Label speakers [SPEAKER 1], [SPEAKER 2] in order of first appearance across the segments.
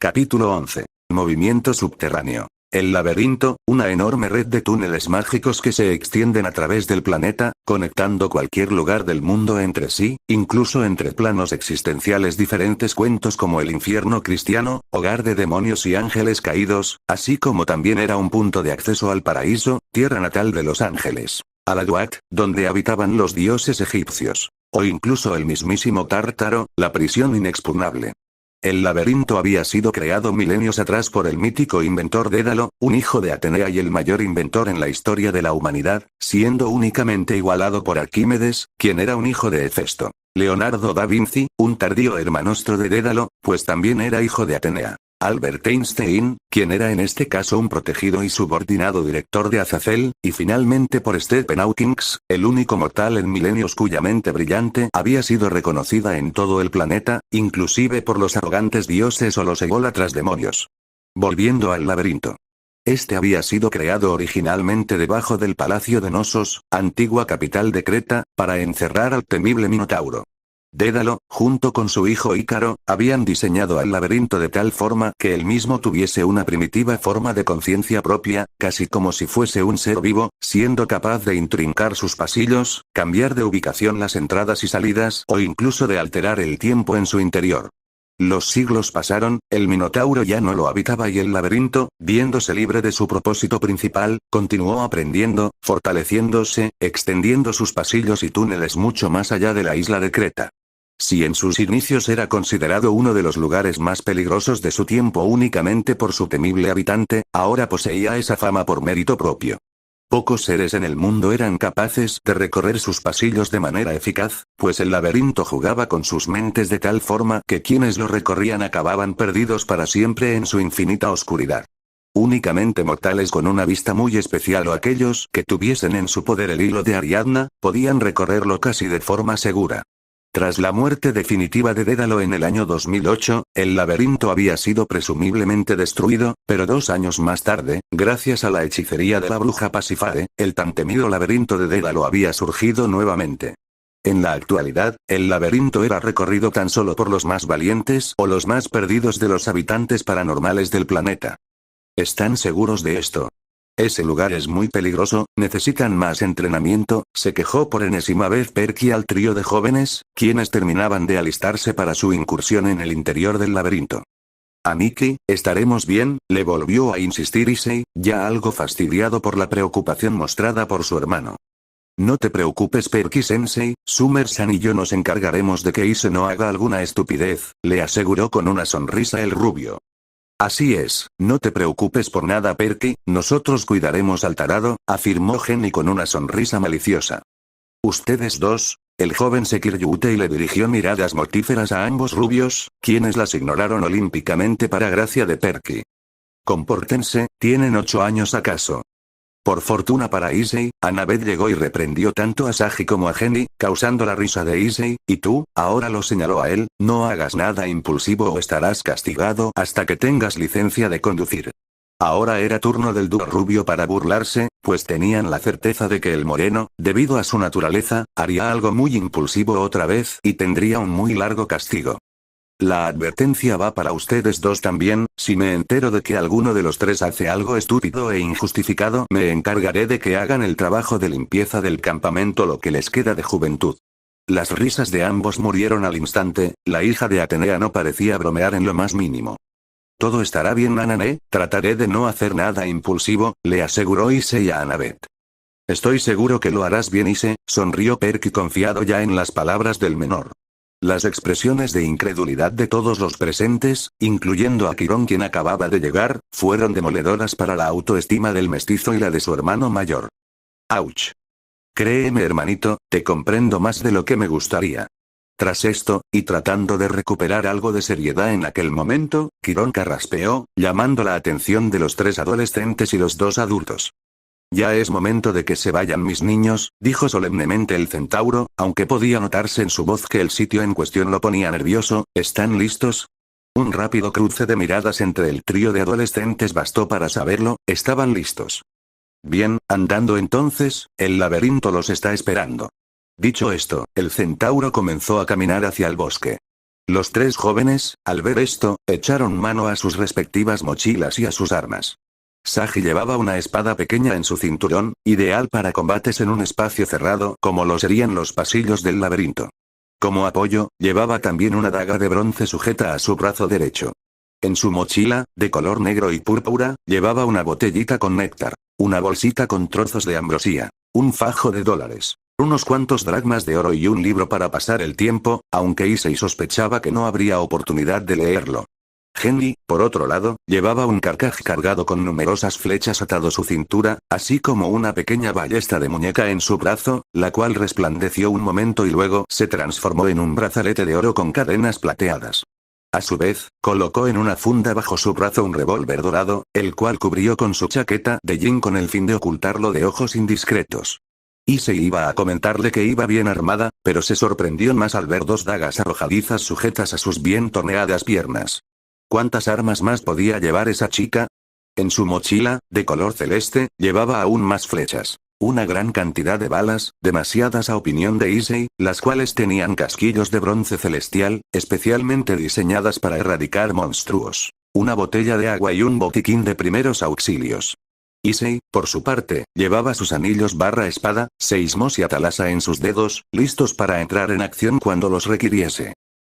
[SPEAKER 1] Capítulo 11. Movimiento subterráneo. El laberinto, una enorme red de túneles mágicos que se extienden a través del planeta, conectando cualquier lugar del mundo entre sí, incluso entre planos existenciales diferentes, cuentos como el infierno cristiano, hogar de demonios y ángeles caídos, así como también era un punto de acceso al paraíso, tierra natal de los ángeles. A la Duat, donde habitaban los dioses egipcios. O incluso el mismísimo Tártaro, la prisión inexpugnable. El laberinto había sido creado milenios atrás por el mítico inventor Dédalo, un hijo de Atenea y el mayor inventor en la historia de la humanidad, siendo únicamente igualado por Arquímedes, quien era un hijo de Hefesto. Leonardo da Vinci, un tardío hermanastro de Dédalo, pues también era hijo de Atenea. Albert Einstein, quien era en este caso un protegido y subordinado director de Azazel, y finalmente por Stephen Hawking, el único mortal en milenios cuya mente brillante había sido reconocida en todo el planeta, inclusive por los arrogantes dioses o los ególatras demonios. Volviendo al laberinto. Este había sido creado originalmente debajo del Palacio de Nosos, antigua capital de Creta, para encerrar al temible Minotauro. Dédalo, junto con su hijo Ícaro, habían diseñado el laberinto de tal forma que él mismo tuviese una primitiva forma de conciencia propia, casi como si fuese un ser vivo, siendo capaz de intrincar sus pasillos, cambiar de ubicación las entradas y salidas o incluso de alterar el tiempo en su interior. Los siglos pasaron, el Minotauro ya no lo habitaba y el laberinto, viéndose libre de su propósito principal, continuó aprendiendo, fortaleciéndose, extendiendo sus pasillos y túneles mucho más allá de la isla de Creta. Si en sus inicios era considerado uno de los lugares más peligrosos de su tiempo únicamente por su temible habitante, ahora poseía esa fama por mérito propio. Pocos seres en el mundo eran capaces de recorrer sus pasillos de manera eficaz, pues el laberinto jugaba con sus mentes de tal forma que quienes lo recorrían acababan perdidos para siempre en su infinita oscuridad. Únicamente mortales con una vista muy especial o aquellos que tuviesen en su poder el hilo de Ariadna, podían recorrerlo casi de forma segura. Tras la muerte definitiva de Dédalo en el año 2008, el laberinto había sido presumiblemente destruido, pero 2 años más tarde, gracias a la hechicería de la bruja Pasífae, el tan temido laberinto de Dédalo había surgido nuevamente. En la actualidad, el laberinto era recorrido tan solo por los más valientes o los más perdidos de los habitantes paranormales del planeta. ¿Están seguros de esto? Ese lugar es muy peligroso, necesitan más entrenamiento, se quejó por enésima vez Perky al trío de jóvenes, quienes terminaban de alistarse para su incursión en el interior del laberinto. Aniki, estaremos bien, le volvió a insistir Issei, ya algo fastidiado por la preocupación mostrada por su hermano. No te preocupes Perky-sensei, Summer-san y yo nos encargaremos de que Issei no haga alguna estupidez, le aseguró con una sonrisa el rubio. Así es, no te preocupes por nada Perky, nosotros cuidaremos al tarado, afirmó Jenny con una sonrisa maliciosa. Ustedes dos, el joven se quirrió y le dirigió miradas mortíferas a ambos rubios, quienes las ignoraron olímpicamente para gracia de Perky. Compórtense, ¿tienen 8 años acaso? Por fortuna para Issei, Annabeth llegó y reprendió tanto a Sagi como a Jenny, causando la risa de Issei, y tú, ahora lo señaló a él, no hagas nada impulsivo o estarás castigado hasta que tengas licencia de conducir. Ahora era turno del dúo rubio para burlarse, pues tenían la certeza de que el moreno, debido a su naturaleza, haría algo muy impulsivo otra vez y tendría un muy largo castigo. La advertencia va para ustedes dos también, si me entero de que alguno de los tres hace algo estúpido e injustificado, me encargaré de que hagan el trabajo de limpieza del campamento lo que les queda de juventud. Las risas de ambos murieron al instante, la hija de Atenea no parecía bromear en lo más mínimo. Todo estará bien Nanane, trataré de no hacer nada impulsivo, le aseguró Issei a Annabeth. Estoy seguro que lo harás bien Issei, sonrió Perky confiado ya en las palabras del menor. Las expresiones de incredulidad de todos los presentes, incluyendo a Quirón quien acababa de llegar, fueron demoledoras para la autoestima del mestizo y la de su hermano mayor. ¡Auch! Créeme hermanito, te comprendo más de lo que me gustaría. Tras esto, y tratando de recuperar algo de seriedad en aquel momento, Quirón carraspeó, llamando la atención de los 3 adolescentes y los 2 adultos. Ya es momento de que se vayan mis niños, dijo solemnemente el centauro, aunque podía notarse en su voz que el sitio en cuestión lo ponía nervioso. ¿Están listos? Un rápido cruce de miradas entre el trío de adolescentes bastó para saberlo, estaban listos. Bien, andando entonces, el laberinto los está esperando. Dicho esto, el centauro comenzó a caminar hacia el bosque. Los tres jóvenes, al ver esto, echaron mano a sus respectivas mochilas y a sus armas. Sagi llevaba una espada pequeña en su cinturón, ideal para combates en un espacio cerrado como lo serían los pasillos del laberinto. Como apoyo, llevaba también una daga de bronce sujeta a su brazo derecho. En su mochila, de color negro y púrpura, llevaba una botellita con néctar, una bolsita con trozos de ambrosía, un fajo de $, unos cuantos dracmas de oro y un libro para pasar el tiempo, aunque Issei sospechaba que no habría oportunidad de leerlo. Genji, por otro lado, llevaba un carcaj cargado con numerosas flechas atado a su cintura, así como una pequeña ballesta de muñeca en su brazo, la cual resplandeció un momento y luego se transformó en un brazalete de oro con cadenas plateadas. A su vez, colocó en una funda bajo su brazo un revólver dorado, el cual cubrió con su chaqueta de jean con el fin de ocultarlo de ojos indiscretos. Issei iba a comentarle que iba bien armada, pero se sorprendió más al ver dos dagas arrojadizas sujetas a sus bien torneadas piernas. ¿Cuántas armas más podía llevar esa chica? En su mochila, de color celeste, llevaba aún más flechas. Una gran cantidad de balas, demasiadas a opinión de Issei, las cuales tenían casquillos de bronce celestial, especialmente diseñadas para erradicar monstruos. Una botella de agua y un botiquín de primeros auxilios. Issei, por su parte, llevaba sus anillos / espada, seismos y atalasa en sus dedos, listos para entrar en acción cuando los requiriese.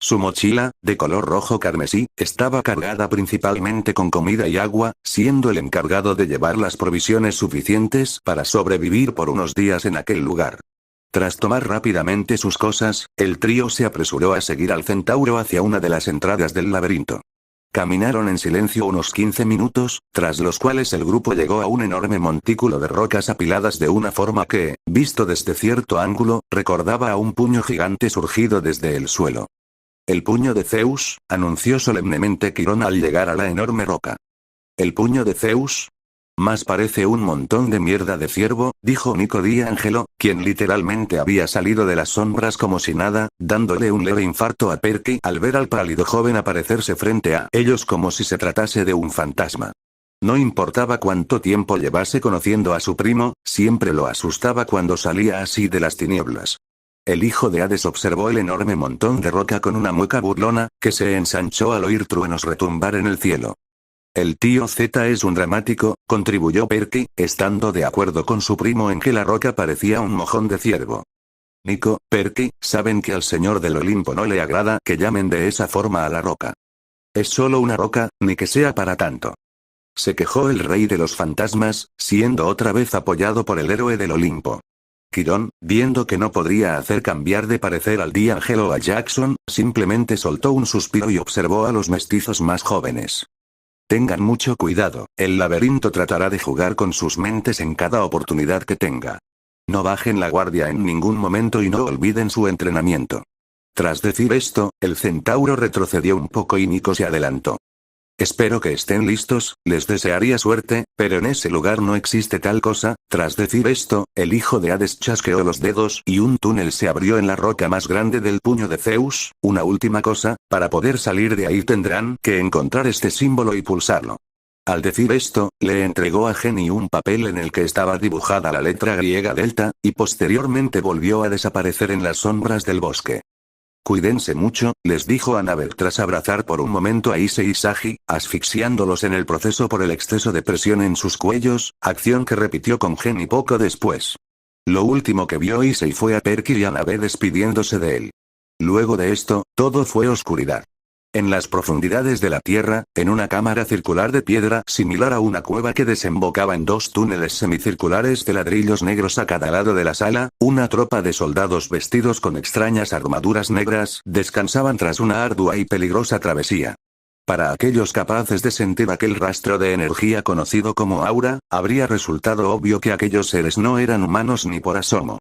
[SPEAKER 1] Su mochila, de color rojo carmesí, estaba cargada principalmente con comida y agua, siendo el encargado de llevar las provisiones suficientes para sobrevivir por unos días en aquel lugar. Tras tomar rápidamente sus cosas, el trío se apresuró a seguir al centauro hacia una de las entradas del laberinto. Caminaron en silencio unos 15 minutos, tras los cuales el grupo llegó a un enorme montículo de rocas apiladas de una forma que, visto desde cierto ángulo, recordaba a un puño gigante surgido desde el suelo. «El puño de Zeus», anunció solemnemente Quirón al llegar a la enorme roca. «¿El puño de Zeus? Más parece un montón de mierda de ciervo», dijo Nico D'Angelo, quien literalmente había salido de las sombras como si nada, dándole un leve infarto a Perky al ver al pálido joven aparecerse frente a ellos como si se tratase de un fantasma. No importaba cuánto tiempo llevase conociendo a su primo, siempre lo asustaba cuando salía así de las tinieblas. El hijo de Hades observó el enorme montón de roca con una mueca burlona, que se ensanchó al oír truenos retumbar en el cielo. «El tío Z es un dramático», contribuyó Perky, estando de acuerdo con su primo en que la roca parecía un mojón de ciervo. Nico, Perky, saben que al señor del Olimpo no le agrada que llamen de esa forma a la roca. Es solo una roca, ni que sea para tanto. Se quejó el rey de los fantasmas, siendo otra vez apoyado por el héroe del Olimpo. Quirón, viendo que no podría hacer cambiar de parecer al D'Angelo o a Jackson, simplemente soltó un suspiro y observó a los mestizos más jóvenes. Tengan mucho cuidado, el laberinto tratará de jugar con sus mentes en cada oportunidad que tenga. No bajen la guardia en ningún momento y no olviden su entrenamiento. Tras decir esto, el centauro retrocedió un poco y Nico se adelantó. Espero que estén listos, les desearía suerte, pero en ese lugar no existe tal cosa. Tras decir esto, el hijo de Hades chasqueó los dedos y un túnel se abrió en la roca más grande del puño de Zeus. Una última cosa, para poder salir de ahí tendrán que encontrar este símbolo y pulsarlo. Al decir esto, le entregó a Genji un papel en el que estaba dibujada la letra griega delta, y posteriormente volvió a desaparecer en las sombras del bosque. Cuídense mucho, les dijo Annabeth tras abrazar por un momento a Issei y Sagi, asfixiándolos en el proceso por el exceso de presión en sus cuellos, acción que repitió con Genji poco después. Lo último que vio Issei fue a Perky y Annabeth despidiéndose de él. Luego de esto, todo fue oscuridad. En las profundidades de la tierra, en una cámara circular de piedra similar a una cueva que desembocaba en dos túneles semicirculares de ladrillos negros a cada lado de la sala, una tropa de soldados vestidos con extrañas armaduras negras descansaban tras una ardua y peligrosa travesía. Para aquellos capaces de sentir aquel rastro de energía conocido como aura, habría resultado obvio que aquellos seres no eran humanos ni por asomo.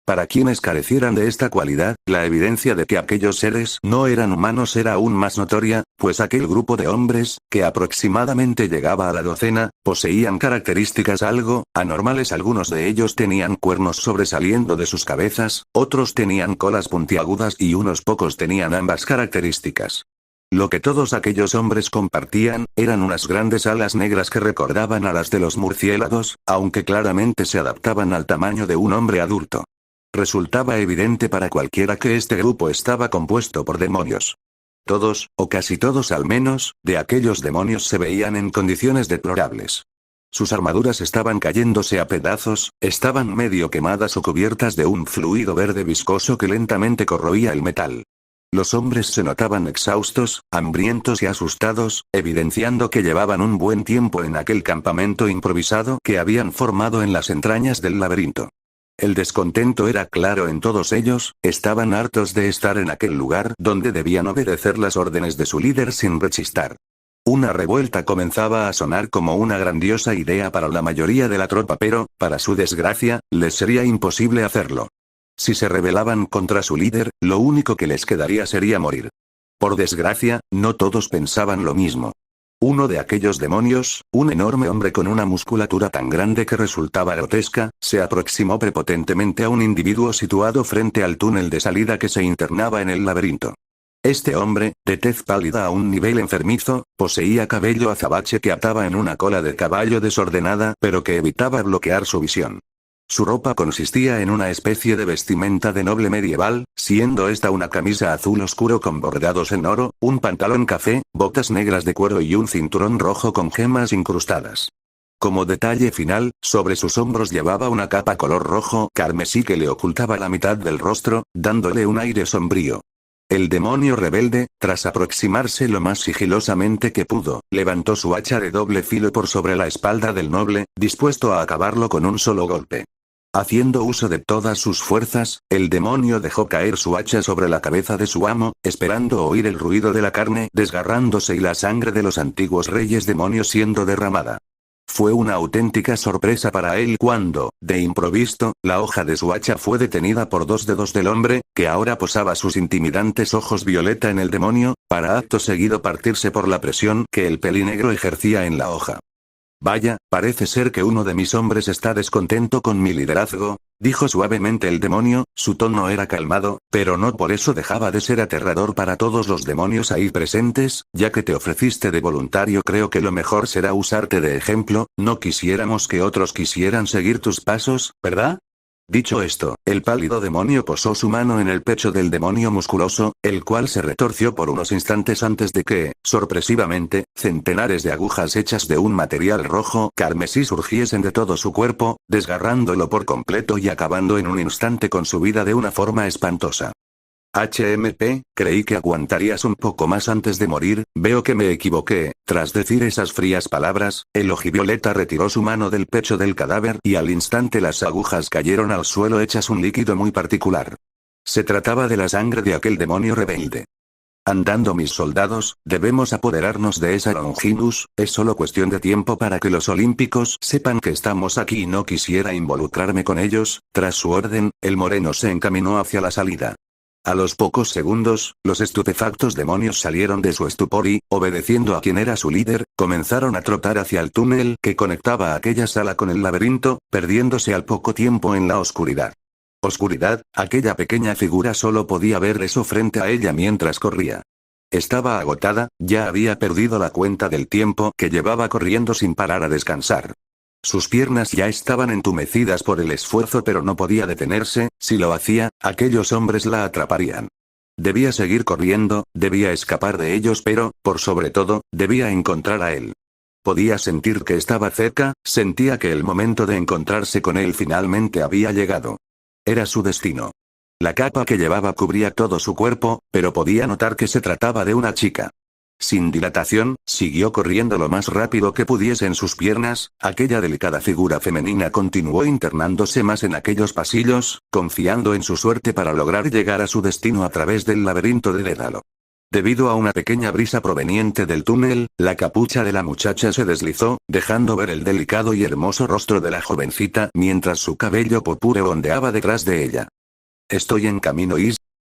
[SPEAKER 1] Para quienes carecieran de esta cualidad, la evidencia de que aquellos seres no eran humanos era aún más notoria, pues aquel grupo de hombres, que aproximadamente llegaba a la docena, poseían características algo anormales. Algunos de ellos tenían cuernos sobresaliendo de sus cabezas, otros tenían colas puntiagudas y unos pocos tenían ambas características. Lo que todos aquellos hombres compartían, eran unas grandes alas negras que recordaban a las de los murciélagos, aunque claramente se adaptaban al tamaño de un hombre adulto. Resultaba evidente para cualquiera que este grupo estaba compuesto por demonios. Todos, o casi todos al menos, de aquellos demonios se veían en condiciones deplorables. Sus armaduras estaban cayéndose a pedazos, estaban medio quemadas o cubiertas de un fluido verde viscoso que lentamente corroía el metal. Los hombres se notaban exhaustos, hambrientos y asustados, evidenciando que llevaban un buen tiempo en aquel campamento improvisado que habían formado en las entrañas del laberinto. El descontento era claro en todos ellos, estaban hartos de estar en aquel lugar donde debían obedecer las órdenes de su líder sin rechistar. Una revuelta comenzaba a sonar como una grandiosa idea para la mayoría de la tropa, pero, para su desgracia, les sería imposible hacerlo. Si se rebelaban contra su líder, lo único que les quedaría sería morir. Por desgracia, no todos pensaban lo mismo. Uno de aquellos demonios, un enorme hombre con una musculatura tan grande que resultaba grotesca, se aproximó prepotentemente a un individuo situado frente al túnel de salida que se internaba en el laberinto. Este hombre, de tez pálida a un nivel enfermizo, poseía cabello azabache que ataba en una cola de caballo desordenada pero que evitaba bloquear su visión. Su ropa consistía en una especie de vestimenta de noble medieval, siendo esta una camisa azul oscuro con bordados en oro, un pantalón café, botas negras de cuero y un cinturón rojo con gemas incrustadas. Como detalle final, sobre sus hombros llevaba una capa color rojo carmesí que le ocultaba la mitad del rostro, dándole un aire sombrío. El demonio rebelde, tras aproximarse lo más sigilosamente que pudo, levantó su hacha de doble filo por sobre la espalda del noble, dispuesto a acabarlo con un solo golpe. Haciendo uso de todas sus fuerzas, el demonio dejó caer su hacha sobre la cabeza de su amo, esperando oír el ruido de la carne desgarrándose y la sangre de los antiguos reyes demonios siendo derramada. Fue una auténtica sorpresa para él cuando, de improviso, la hoja de su hacha fue detenida por dos dedos del hombre, que ahora posaba sus intimidantes ojos violeta en el demonio, para acto seguido partirse por la presión que el pelinegro ejercía en la hoja. Vaya, parece ser que uno de mis hombres está descontento con mi liderazgo, dijo suavemente el demonio, su tono era calmado, pero no por eso dejaba de ser aterrador para todos los demonios ahí presentes, ya que te ofreciste de voluntario creo que lo mejor será usarte de ejemplo, no quisiéramos que otros quisieran seguir tus pasos, ¿verdad? Dicho esto, el pálido demonio posó su mano en el pecho del demonio musculoso, el cual se retorció por unos instantes antes de que, sorpresivamente, centenares de agujas hechas de un material rojo carmesí surgiesen de todo su cuerpo, desgarrándolo por completo y acabando en un instante con su vida de una forma espantosa. HMP, creí que aguantarías un poco más antes de morir, veo que me equivoqué. Tras decir esas frías palabras, el ojivioleta retiró su mano del pecho del cadáver y al instante las agujas cayeron al suelo hechas un líquido muy particular. Se trataba de la sangre de aquel demonio rebelde. Andando mis soldados, debemos apoderarnos de esa Longinus, es solo cuestión de tiempo para que los olímpicos sepan que estamos aquí y no quisiera involucrarme con ellos. Tras su orden, el moreno se encaminó hacia la salida. A los pocos segundos, los estupefactos demonios salieron de su estupor y, obedeciendo a quien era su líder, comenzaron a trotar hacia el túnel que conectaba aquella sala con el laberinto, perdiéndose al poco tiempo en la oscuridad. Oscuridad, aquella pequeña figura solo podía ver eso frente a ella mientras corría. Estaba agotada, ya había perdido la cuenta del tiempo que llevaba corriendo sin parar a descansar. Sus piernas ya estaban entumecidas por el esfuerzo pero no podía detenerse, si lo hacía, aquellos hombres la atraparían. Debía seguir corriendo, debía escapar de ellos pero, por sobre todo, debía encontrar a él. Podía sentir que estaba cerca, sentía que el momento de encontrarse con él finalmente había llegado. Era su destino. La capa que llevaba cubría todo su cuerpo, pero podía notar que se trataba de una chica. Sin dilatación, siguió corriendo lo más rápido que pudiese en sus piernas, aquella delicada figura femenina continuó internándose más en aquellos pasillos, confiando en su suerte para lograr llegar a su destino a través del laberinto de Dédalo. Debido a una pequeña brisa proveniente del túnel, la capucha de la muchacha se deslizó, dejando ver el delicado y hermoso rostro de la jovencita mientras su cabello purpúreo ondeaba detrás de ella. Estoy en camino